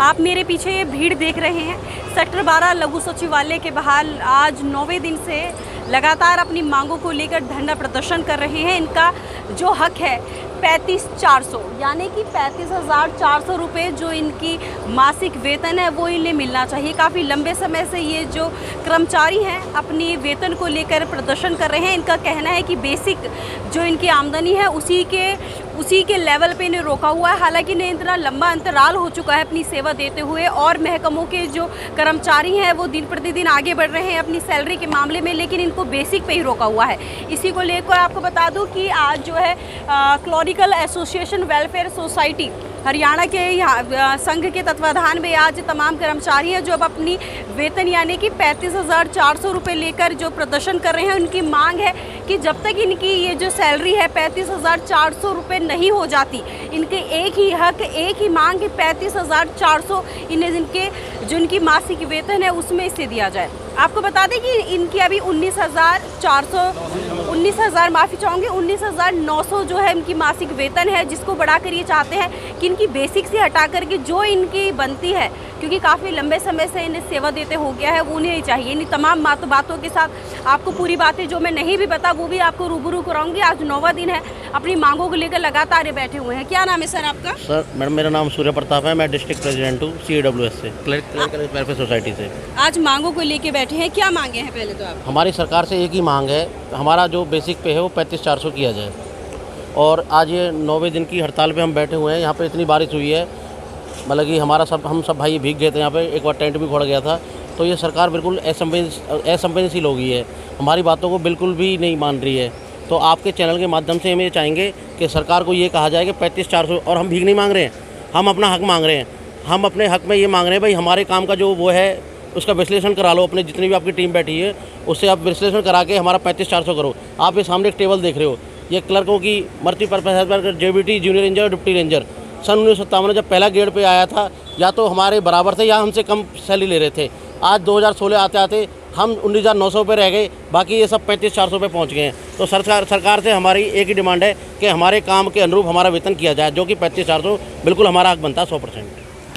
आप मेरे पीछे ये भीड़ देख रहे हैं, सेक्टर 12 लघु सचिवालय के बाहर आज 9वें दिन से लगातार अपनी मांगों को लेकर धरना प्रदर्शन कर रहे हैं। इनका जो हक है 35,400 यानी कि 35,400 रुपये जो इनकी मासिक वेतन है वो इन्हें मिलना चाहिए। काफ़ी लंबे समय से ये जो कर्मचारी हैं अपनी वेतन को लेकर प्रदर्शन कर रहे हैं। इनका कहना है कि बेसिक जो इनकी आमदनी है उसी के लेवल पे इन्हें रोका हुआ है। हालांकि इन्हें इतना लंबा अंतराल हो चुका है अपनी सेवा देते हुए और महकमों के जो कर्मचारी हैं वो दिन प्रतिदिन आगे बढ़ रहे हैं अपनी सैलरी के मामले में, लेकिन इनको बेसिक पे ही रोका हुआ है। इसी को लेकर आपको बता दूं कि आज जो है clerical association welfare society Haryana के यहाँ संघ के तत्वाधान में आज तमाम कर्मचारी हैं जो अब अपनी वेतन यानी कि 35,400 रुपये लेकर जो प्रदर्शन कर रहे हैं। उनकी मांग है कि जब तक इनकी ये जो सैलरी है 35,400 रुपये नहीं हो जाती, इनके एक ही हक एक ही मांग है 35,400 इन्हें जो इनकी मासिक वेतन है उसमें से दिया जाए। आपको बता दें कि इनकी अभी 19,900 जो है इनकी मासिक वेतन है, जिसको बढ़ाकर ये चाहते हैं कि इनकी बेसिक से हटा करके जो इनकी बनती है, क्योंकि काफ़ी लंबे समय से इन्हें सेवा देते हो गया है, वो उन्हें चाहिए। इन तमाम बातों के साथ आपको पूरी बातें जो मैं नहीं भी बता वो भी आपको रूबरू कराऊंगी। आज 9वां दिन है, अपनी मांगों को लेकर लगातार ये बैठे हुए हैं। क्या नाम है सर आपका? सर मैडम मेरा नाम सूर्य प्रताप है, मैं डिस्ट्रिक्ट प्रेसिडेंट हूँ CWS से, क्लरिकल वेलफेयर सोसाइटी से। आज मांगों को लेकर बैठे हैं, क्या मांगे हैं पहले तो आप? हमारी सरकार से एक ही मांग है, हमारा जो बेसिक पे है वो 35,400 किया जाए। और आज ये 9वें दिन की हड़ताल पे हम बैठे हुए हैं। यहाँ पे इतनी बारिश हुई है, मतलब कि हम सब भाई भीग गए थे। यहाँ पे एक बार टेंट भी उखड़ गया था। तो ये सरकार बिल्कुल असंवेदनशील हो गई है, हमारी बातों को बिल्कुल भी नहीं मान रही है। तो आपके चैनल के माध्यम से हम ये चाहेंगे कि सरकार को ये कहा जाए कि 35,400, और हम भीख नहीं मांग रहे हैं, हम अपना हक मांग रहे हैं। हम अपने हक में ये मांग रहे हैं भाई हमारे काम का जो वो है उसका विश्लेषण करा लो। अपने जितनी भी आपकी टीम बैठी है उससे आप विश्लेषण करा के हमारा 35,400 करो। आप ये सामने एक टेबल देख रहे हो, ये क्लर्कों की मर्ती पर JBT जूनियर रेंजर और डिप्टी रेंजर सन 1957 में जब पहला ग्रेड पे आया था, या तो हमारे बराबर थे या हमसे कम सैलरी ले रहे थे। आज 2016 आते आते हम 19,900 पे रह गए, बाकी ये सब 35,400 पे पहुंच गए हैं। तो सरकार से हमारी एक ही डिमांड है कि हमारे काम के अनुरूप हमारा वेतन किया जाए, जो कि 35,400 बिल्कुल हमारा हक बनता है 100%।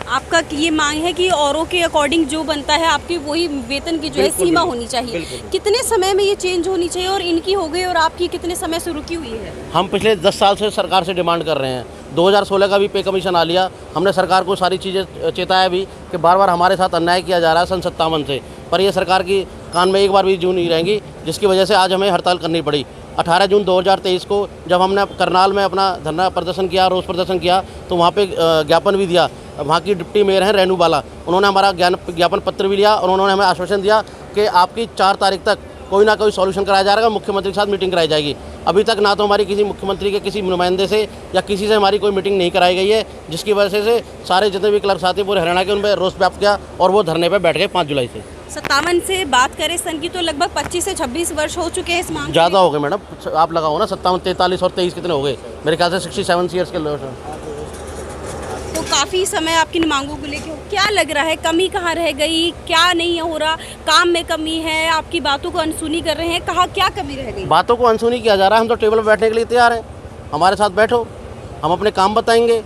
आपका ये मांग है कि औरों के अकॉर्डिंग जो बनता है आपकी वही वेतन की जो है सीमा होनी चाहिए। कितने समय में ये चेंज होनी चाहिए और इनकी हो गई और आपकी कितने समय से रुकी हुई है? हम पिछले 10 साल से सरकार से डिमांड कर रहे हैं। 2016 का भी पे कमीशन आ लिया, हमने सरकार को सारी चीज़ें चेताया भी कि बार बार हमारे साथ अन्याय किया जा रहा है सन 57 से, पर ये सरकार की कान में एक बार भी जू नहीं रहेंगी, जिसकी वजह से आज हमें हड़ताल करनी पड़ी। 18 जून 2023 को जब हमने करनाल में अपना धरना प्रदर्शन किया, रोष प्रदर्शन किया, तो वहाँ पे ज्ञापन भी दिया। वहाँ की डिप्टी मेयर हैं रेनू बाला, उन्होंने हमारा ज्ञापन पत्र भी लिया और उन्होंने हमें आश्वासन दिया कि आपकी 4 तारीख तक कोई ना कोई सॉल्यूशन कराया जाएगा, मुख्यमंत्री के साथ मीटिंग कराई जाएगी। अभी तक ना तो हमारी किसी मुख्यमंत्री के किसी नुमाइंदे से या किसी से हमारी कोई मीटिंग नहीं कराई गई है, जिसकी वजह से सारे जितने भी क्लर्क साथी पूरे हरियाणा के उन पर रोष व्याप्त किया और वो धरने पर बैठ गए 5 जुलाई से। 57 से बात करें सन की तो लगभग 25 से 26 वर्ष हो चुके हैं इस मांग। ज़्यादा हो गए मैडम, आप लगाओ ना 57, 43 और 23 कितने हो गए? मेरे ख्याल से 67 ईयर्स के लोग। तो काफ़ी समय आपकी मांगों को लेकर क्या लग रहा है, कमी कहाँ रह गई, क्या नहीं हो रहा, काम में कमी है, आपकी बातों को अनसुनी कर रहे हैं, कहाँ क्या कमी रह गई? बातों को अनसुनी किया जा रहा है। हम तो टेबल पर बैठने के लिए तैयार हैं, हमारे साथ बैठो, हम अपने काम बताएंगे,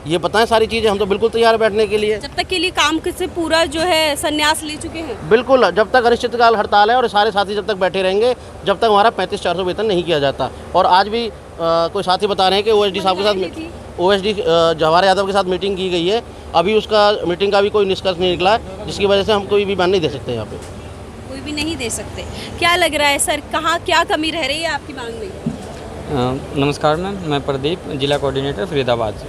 ये बताएं सारी चीज़ें, हम तो बिल्कुल तैयार है बैठने के लिए। जब तक के लिए काम से पूरा जो है संन्यास ले चुके हैं? बिल्कुल, जब तक अनिश्चितकाल हड़ताल है और सारे साथी जब तक बैठे रहेंगे, जब तक हमारा 35,400 वेतन नहीं किया जाता। और आज भी कोई साथी बता रहे हैं कि OSD साहब के साथ, OSD जवाहर यादव के साथ मीटिंग की गई है, अभी उसका मीटिंग का भी कोई निष्कर्ष नहीं निकला, जिसकी वजह से हम कोई भी बयान नहीं दे सकते। यहाँ पे कोई भी नहीं दे सकते। क्या लग रहा है सर, कहाँ क्या कमी रह रही है आपकी मांग में? नमस्कार मैम, मैं प्रदीप, जिला कोऑर्डिनेटर फरीदाबाद से।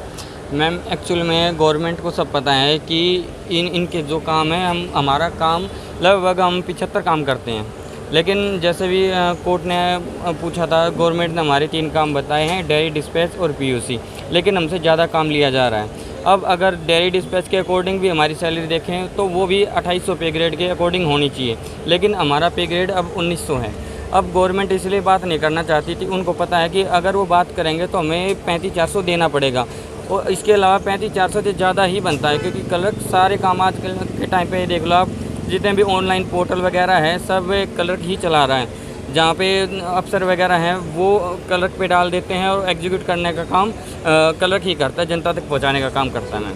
मैम एक्चुअल में गवर्नमेंट को सब पता है कि इनके जो काम है, हमारा काम लगभग हम 75 काम करते हैं, लेकिन जैसे भी कोर्ट ने पूछा था, गवर्नमेंट ने हमारे 3 काम बताए हैं, डेयरी डिस्पैच और POC, लेकिन हमसे ज़्यादा काम लिया जा रहा है। अब अगर डेयरी डिस्पैच के अकॉर्डिंग भी हमारी सैलरी देखें तो वो भी 2800 पे ग्रेड के अकॉर्डिंग होनी चाहिए, लेकिन हमारा पे ग्रेड अब 1900 है। अब गवर्नमेंट इसलिए बात नहीं करना चाहती थी, उनको पता है कि अगर वो बात करेंगे तो हमें 35,400 देना पड़ेगा, और इसके अलावा 35,400 से ज़्यादा ही बनता है, क्योंकि क्लर्क सारे काम आज के टाइम पे देख लो आप, जितने भी ऑनलाइन पोर्टल वगैरह है सब क्लर्क ही चला रहा है। जहाँ पे अफसर वगैरह हैं वो क्लर्क पे डाल देते हैं और एग्जीक्यूट करने का काम क्लर्क ही करता है, जनता तक पहुँचाने का काम करता है।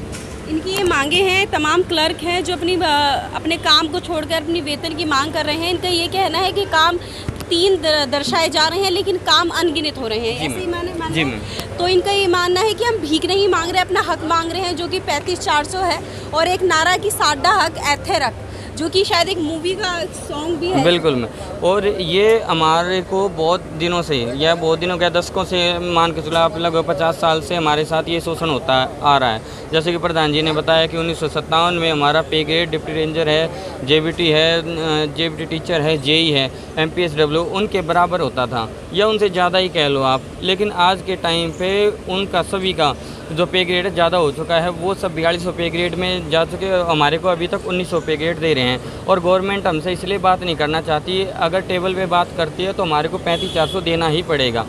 इनकी ये मांगे हैं, तमाम क्लर्क हैं जो अपने काम को छोड़कर अपनी वेतन की मांग कर रहे हैं। इनका ये कहना है कि काम 3 दर्शाए जा रहे हैं लेकिन काम अनगिनत हो रहे हैं। ऐसे ही मानना जी है। तो इनका ये मानना है कि हम भीख नहीं मांग रहे, अपना हक मांग रहे हैं, जो कि 35-400 है। और एक नारा की साडा हक ऐथे रख, जो कि शायद एक मूवी का सॉन्ग भी है। बिल्कुल में, और ये हमारे को बहुत दिनों से, या बहुत दिनों क्या दशकों से मान के चला, आप लगभग 50 साल से हमारे साथ ये शोषण होता आ रहा है। जैसे कि प्रधान जी ने बताया कि 1957 में हमारा पे ग्रेड डिप्टी रेंजर है, जेबीटी है, जेबीटी टीचर है, जेई है, एमपीएसडब्ल्यू उनके बराबर होता था, या उनसे ज़्यादा ही कह लो आप। लेकिन आज के टाइम पे उनका सभी का जो पे ग्रेड ज़्यादा हो चुका है, वो सब 4200 पे ग्रेड में जा चुके। हमारे को अभी तक 1900 पे ग्रेड दे रहे हैं, और गवर्नमेंट हमसे इसलिए बात नहीं करना चाहती। अगर टेबल पे बात करती है तो हमारे को 35-400 देना ही पड़ेगा,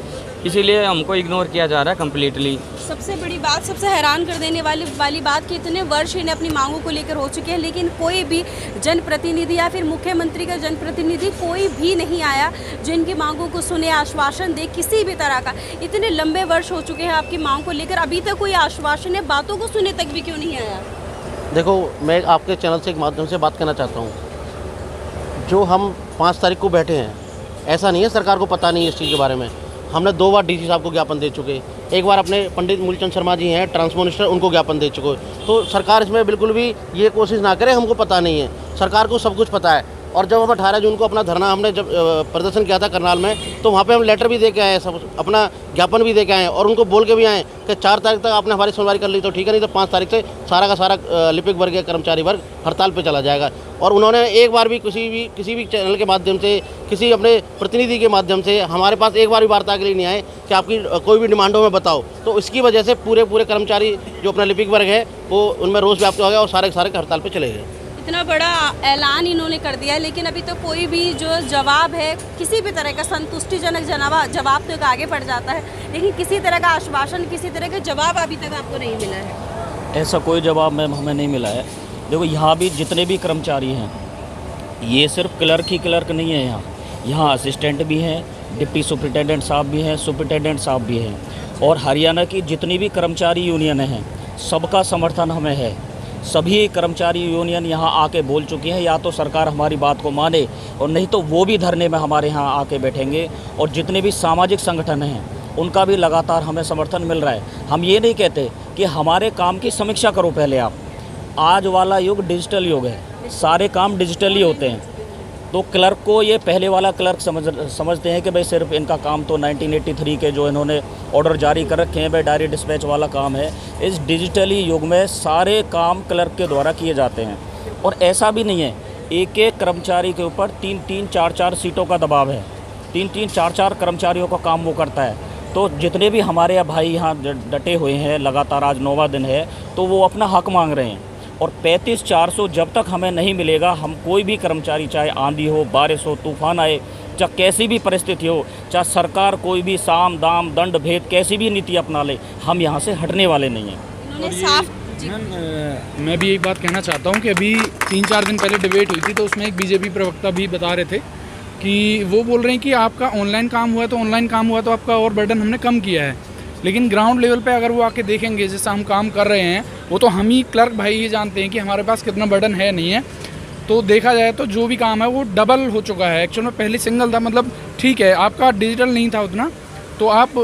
इसीलिए हमको इग्नोर किया जा रहा है कम्प्लीटली। सबसे बड़ी बात, सबसे हैरान कर देने वाली बात कि इतने वर्ष इन्हें अपनी मांगों को लेकर हो चुके हैं, लेकिन कोई भी जनप्रतिनिधि या फिर मुख्यमंत्री का जनप्रतिनिधि कोई भी नहीं आया जो इनकी मांगों को सुने, आश्वासन दे किसी भी तरह का। इतने लंबे वर्ष हो चुके हैं आपकी मांग को लेकर, अभी तक कोई आश्वासन है, बातों को सुने तक भी क्यों नहीं आया? देखो, मैं आपके चैनल से एक माध्यम से बात करना चाहता हूँ। जो हम 5 तारीख को बैठे हैं, ऐसा नहीं है सरकार को पता नहीं है इस चीज़ के बारे में। हमने 2 बार डीसी साहब को ज्ञापन दे चुके, एक बार अपने पंडित मूलचंद शर्मा जी हैं ट्रांसपोर्ट मिनिस्टर, उनको ज्ञापन दे चुके। तो सरकार इसमें बिल्कुल भी ये कोशिश ना करे हमको पता नहीं है, सरकार को सब कुछ पता है। और जब हम 18 जून को अपना धरना हमने जब प्रदर्शन किया था करनाल में, तो वहाँ पे हम लेटर भी दे के आए, सब अपना ज्ञापन भी दे के आए, और उनको बोल के भी आए कि 4 तारीख तक आपने हमारी सुनवाई कर ली तो ठीक है, नहीं तो 5 तारीख से सारा का सारा लिपिक वर्ग या कर्मचारी वर्ग हड़ताल पे चला जाएगा। और उन्होंने एक बार भी किसी भी चैनल के माध्यम से, किसी अपने प्रतिनिधि के माध्यम से हमारे पास एक बार भी वार्ता के लिए नहीं आए कि आपकी कोई भी डिमांडों में बताओ। तो इसकी वजह से पूरे कर्मचारी जो अपना लिपिक वर्ग है वो उनमें रोष व्याप्त हो गया और सारे के सारे हड़ताल पर चले गए। इतना बड़ा ऐलान इन्होंने कर दिया है, लेकिन अभी तो कोई भी जो जवाब है, किसी भी तरह का संतुष्टिजनक जवाब तो एक आगे बढ़ जाता है, लेकिन किसी तरह का आश्वासन, किसी तरह का जवाब अभी तक आपको नहीं मिला है। ऐसा कोई जवाब मैम हमें नहीं मिला है। देखो, यहाँ भी जितने भी कर्मचारी हैं, ये सिर्फ क्लर्क ही क्लर्क नहीं है, यहाँ असिस्टेंट भी हैं, डिप्टी सुपरिटेंडेंट साहब भी हैं, सुपरिटेंडेंट साहब भी हैं, और हरियाणा की जितनी भी कर्मचारी यूनियन हैं, सबका समर्थन हमें है। सभी कर्मचारी यूनियन यहाँ आके बोल चुकी हैं, या तो सरकार हमारी बात को माने और नहीं तो वो भी धरने में हमारे यहाँ आके बैठेंगे। और जितने भी सामाजिक संगठन हैं उनका भी लगातार हमें समर्थन मिल रहा है। हम ये नहीं कहते कि हमारे काम की समीक्षा करो पहले आप, आज वाला युग डिजिटल युग है, सारे काम डिजिटली होते हैं। तो क्लर्क को ये पहले वाला क्लर्क समझते हैं कि भाई सिर्फ इनका काम तो 1983 के जो इन्होंने ऑर्डर जारी कर रखे हैं भाई डायरी डिस्पैच वाला काम है। इस डिजिटली युग में सारे काम क्लर्क के द्वारा किए जाते हैं, और ऐसा भी नहीं है एक एक कर्मचारी के ऊपर 3-3, 4-4 सीटों का दबाव है, 3-3, 4-4 कर्मचारियों का काम वो करता है। तो जितने भी हमारे भाई यहाँ डटे हुए हैं, लगातार आज 9वां दिन है, तो वो अपना हक मांग रहे हैं। और 35-400 जब तक हमें नहीं मिलेगा, हम कोई भी कर्मचारी, चाहे आंधी हो, बारिश हो, तूफान आए, चाहे कैसी भी परिस्थिति हो, चाहे सरकार कोई भी साम दाम दंड भेद कैसी भी नीति अपना ले, हम यहाँ से हटने वाले नहीं हैं। मैं भी एक बात कहना चाहता हूँ कि अभी 3-4 दिन पहले डिबेट हुई थी, तो उसमें एक बीजेपी प्रवक्ता भी बता रहे थे कि वो बोल रहे हैं कि आपका ऑनलाइन काम हुआ तो आपका और बर्डन हमने कम किया है। लेकिन ग्राउंड लेवल पे अगर वो आके देखेंगे, जैसा हम काम कर रहे हैं, वो तो हम ही क्लर्क भाई ही जानते हैं कि हमारे पास कितना बर्डन है नहीं है। तो देखा जाए तो जो भी काम है वो डबल हो चुका है। एक्चुअल में पहले सिंगल था, मतलब ठीक है आपका डिजिटल नहीं था उतना, तो आप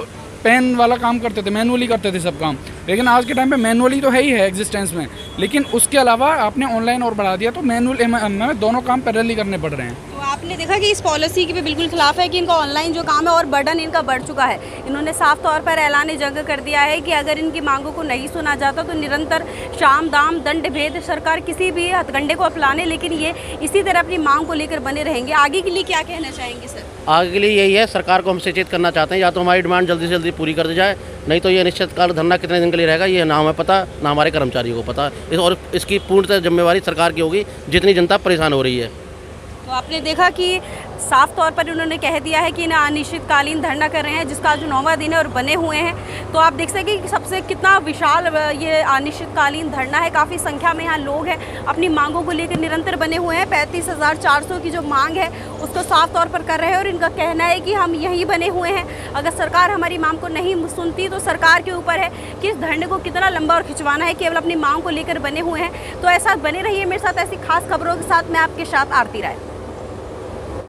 पेन वाला काम करते थे, मैनुअली करते थे सब काम। लेकिन आज के टाइम पे मैनुअली तो है ही है एग्जिस्टेंस में, लेकिन उसके अलावा आपने ऑनलाइन और बढ़ा दिया, तो मैनुअल में दोनों काम पैरेलली करने पड़ रहे हैं। तो आपने देखा कि इस पॉलिसी के भी बिल्कुल खिलाफ है कि इनका ऑनलाइन जो काम है और बर्डन इनका बढ़ चुका है। इन्होंने साफ तौर पर ऐलान जंग कर दिया है कि अगर इनकी मांगों को नहीं सुना जाता तो निरंतर शाम दाम दंड भेद सरकार किसी भी हथकंडे को अपनाने, लेकिन ये इसी तरह अपनी मांग को लेकर बने रहेंगे। आगे के लिए क्या कहना चाहेंगे सर? आगे के लिए यही है, सरकार को हम सचेत करना चाहते हैं, या तो हमारी डिमांड जल्दी से जल्दी पूरी कर दी जाए, नहीं तो ये अनिश्चितकाल धरना कितने दिन के लिए रहेगा ये ना हमें पता, ना हमारे कर्मचारियों को पता। और इसकी पूर्णतः जिम्मेवारी सरकार की होगी, जितनी जनता परेशान हो रही है। तो आपने देखा कि साफ तौर पर उन्होंने कह दिया है कि ना अनिश्चितकालीन धरना कर रहे हैं, जिसका आज 9वां दिन है और बने हुए हैं। तो आप देख सकते हैं कि सबसे कितना विशाल ये अनिश्चितकालीन धरना है। काफ़ी संख्या में यहाँ लोग हैं, अपनी मांगों को लेकर निरंतर बने हुए हैं। 35,400 की जो मांग है उसको साफ तौर पर कर रहे हैं और इनका कहना है कि हम यहीं बने हुए हैं। अगर सरकार हमारी मांग को नहीं सुनती तो सरकार के ऊपर है कि इस धरने को कितना लंबा और खिंचवाना है। केवल अपनी मांग को लेकर बने हुए हैं। तो ऐसा बने रहिए मेरे साथ, ऐसी खास खबरों के साथ। मैं आपके साथ आरती राय।